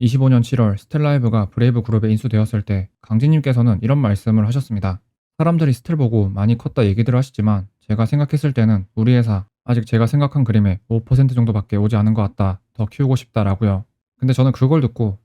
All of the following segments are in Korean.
25년 7월 스텔라이브가 브레이브 그룹에 인수되었을 때 강진님께서는 이런 말씀을 하셨습니다. 사람들이 스텔 보고 많이 컸다 얘기들 하시지만 제가 생각했을 때는 우리 회사 아직 제가 생각한 그림의 5% 정도밖에 오지 않은 것 같다. 더 키우고 싶다라고요. 근데 저는 그걸 듣고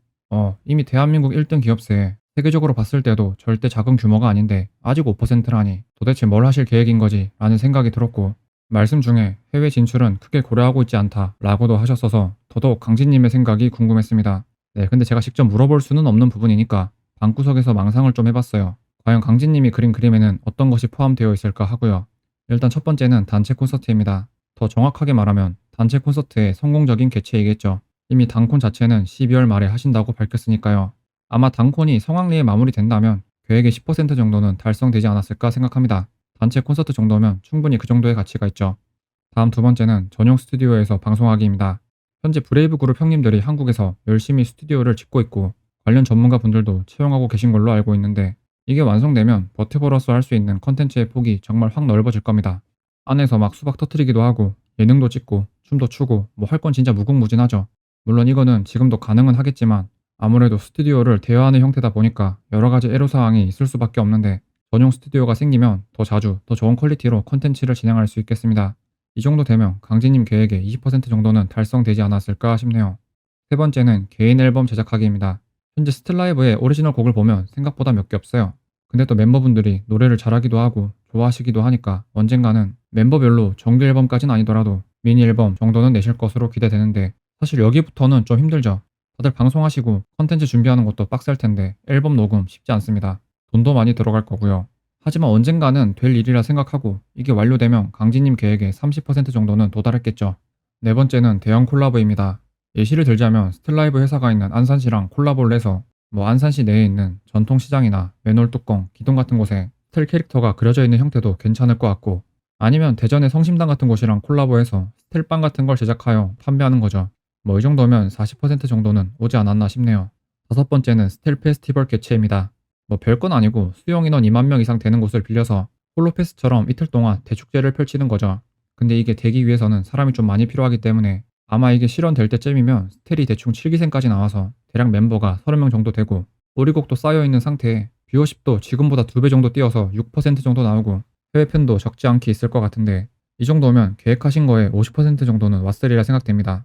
이미 대한민국 1등 기업세에 세계적으로 봤을 때도 절대 작은 규모가 아닌데 아직 5%라니 도대체 뭘 하실 계획인 거지? 라는 생각이 들었고 말씀 중에 해외 진출은 크게 고려하고 있지 않다라고도 하셨어서 더더욱 강진님의 생각이 궁금했습니다. 네, 근데 제가 직접 물어볼 수는 없는 부분이니까 방구석에서 망상을 좀 해봤어요. 과연 강진님이 그린 그림에는 어떤 것이 포함되어 있을까 하고요. 일단 첫 번째는 단체 콘서트입니다. 더 정확하게 말하면 단체 콘서트의 성공적인 개최이겠죠. 이미 단콘 자체는 12월 말에 하신다고 밝혔으니까요. 아마 단콘이 성황리에 마무리된다면 계획의 10% 정도는 달성되지 않았을까 생각합니다. 단체 콘서트 정도면 충분히 그 정도의 가치가 있죠. 다음 두 번째는 전용 스튜디오에서 방송하기입니다. 현재 브레이브 그룹 형님들이 한국에서 열심히 스튜디오를 짓고 있고 관련 전문가 분들도 채용하고 계신 걸로 알고 있는데 이게 완성되면 버티버로서 할 수 있는 컨텐츠의 폭이 정말 확 넓어질 겁니다. 안에서 막 수박 터트리기도 하고 예능도 찍고 춤도 추고 뭐 할 건 진짜 무궁무진하죠. 물론 이거는 지금도 가능은 하겠지만 아무래도 스튜디오를 대여하는 형태다 보니까 여러 가지 애로사항이 있을 수밖에 없는데 전용 스튜디오가 생기면 더 자주 더 좋은 퀄리티로 컨텐츠를 진행할 수 있겠습니다. 이 정도 되면 강진님 계획의 20% 정도는 달성되지 않았을까 싶네요. 세 번째는 개인 앨범 제작하기입니다. 현재 스틸라이브의 오리지널 곡을 보면 생각보다 몇 개 없어요. 근데 또 멤버분들이 노래를 잘하기도 하고 좋아하시기도 하니까 언젠가는 멤버별로 정규 앨범까지는 아니더라도 미니 앨범 정도는 내실 것으로 기대되는데 사실 여기부터는 좀 힘들죠. 다들 방송하시고 컨텐츠 준비하는 것도 빡셀 텐데 앨범 녹음 쉽지 않습니다. 돈도 많이 들어갈 거고요. 하지만 언젠가는 될 일이라 생각하고 이게 완료되면 강진님 계획의 30% 정도는 도달했겠죠. 네 번째는 대형 콜라보입니다. 예시를 들자면 스틸라이브 회사가 있는 안산시랑 콜라보를 해서 뭐 안산시 내에 있는 전통시장이나 맨홀 뚜껑, 기둥 같은 곳에 스틸 캐릭터가 그려져 있는 형태도 괜찮을 것 같고 아니면 대전의 성심당 같은 곳이랑 콜라보해서 스틸빵 같은 걸 제작하여 판매하는 거죠. 뭐 이 정도면 40% 정도는 오지 않았나 싶네요. 다섯 번째는 스틸 페스티벌 개최입니다. 뭐 별건 아니고 수용 인원 2만 명 이상 되는 곳을 빌려서 홀로페스처럼 이틀 동안 대축제를 펼치는 거죠. 근데 이게 되기 위해서는 사람이 좀 많이 필요하기 때문에 아마 이게 실현될 때쯤이면 스텔이 대충 7기생까지 나와서 대략 멤버가 30명 정도 되고 오리곡도 쌓여있는 상태에 뷰어십도 지금보다 2배 정도 뛰어서 6% 정도 나오고 해외 팬도 적지 않게 있을 것 같은데 이 정도면 계획하신 거에 50% 정도는 왔으리라 생각됩니다.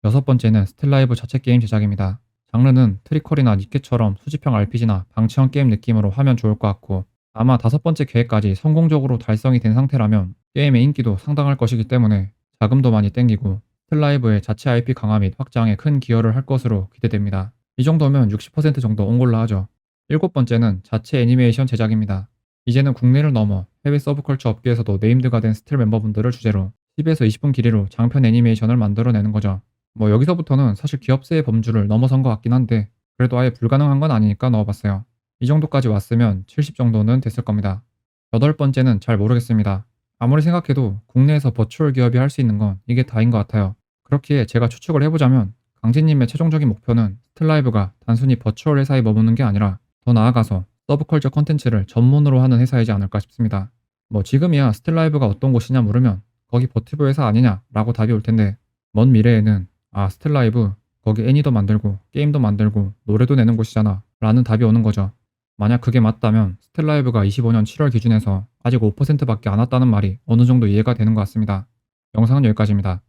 여섯 번째는 스틸라이브 자체 게임 제작입니다. 장르는 트리컬이나 니케처럼 수집형 RPG나 방치형 게임 느낌으로 하면 좋을 것 같고 아마 다섯 번째 계획까지 성공적으로 달성이 된 상태라면 게임의 인기도 상당할 것이기 때문에 자금도 많이 땡기고 스틸라이브의 자체 IP 강화 및 확장에 큰 기여를 할 것으로 기대됩니다. 이 정도면 60% 정도 온 걸로 하죠. 일곱 번째는 자체 애니메이션 제작입니다. 이제는 국내를 넘어 해외 서브컬처 업계에서도 네임드가 된 스틸 멤버분들을 주제로 10에서 20분 길이로 장편 애니메이션을 만들어내는 거죠. 뭐 여기서부터는 사실 기업세의 범주를 넘어선 것 같긴 한데 그래도 아예 불가능한 건 아니니까 넣어봤어요. 이 정도까지 왔으면 70 정도는 됐을 겁니다. 여덟 번째는 잘 모르겠습니다. 아무리 생각해도 국내에서 버추얼 기업이 할 수 있는 건 이게 다인 것 같아요. 그렇기에 제가 추측을 해보자면 강진님의 최종적인 목표는 스틸라이브가 단순히 버추얼 회사에 머무는 게 아니라 더 나아가서 서브컬처 컨텐츠를 전문으로 하는 회사이지 않을까 싶습니다. 뭐 지금이야 스틸라이브가 어떤 곳이냐 물으면 거기 버티브 회사 아니냐라고 답이 올 텐데 먼 미래에는 스틸라이브 거기 애니도 만들고 게임도 만들고 노래도 내는 곳이잖아 라는 답이 오는 거죠. 만약 그게 맞다면 스틸라이브가 25년 7월 기준에서 아직 5%밖에 안 왔다는 말이 어느 정도 이해가 되는 것 같습니다. 영상은 여기까지입니다.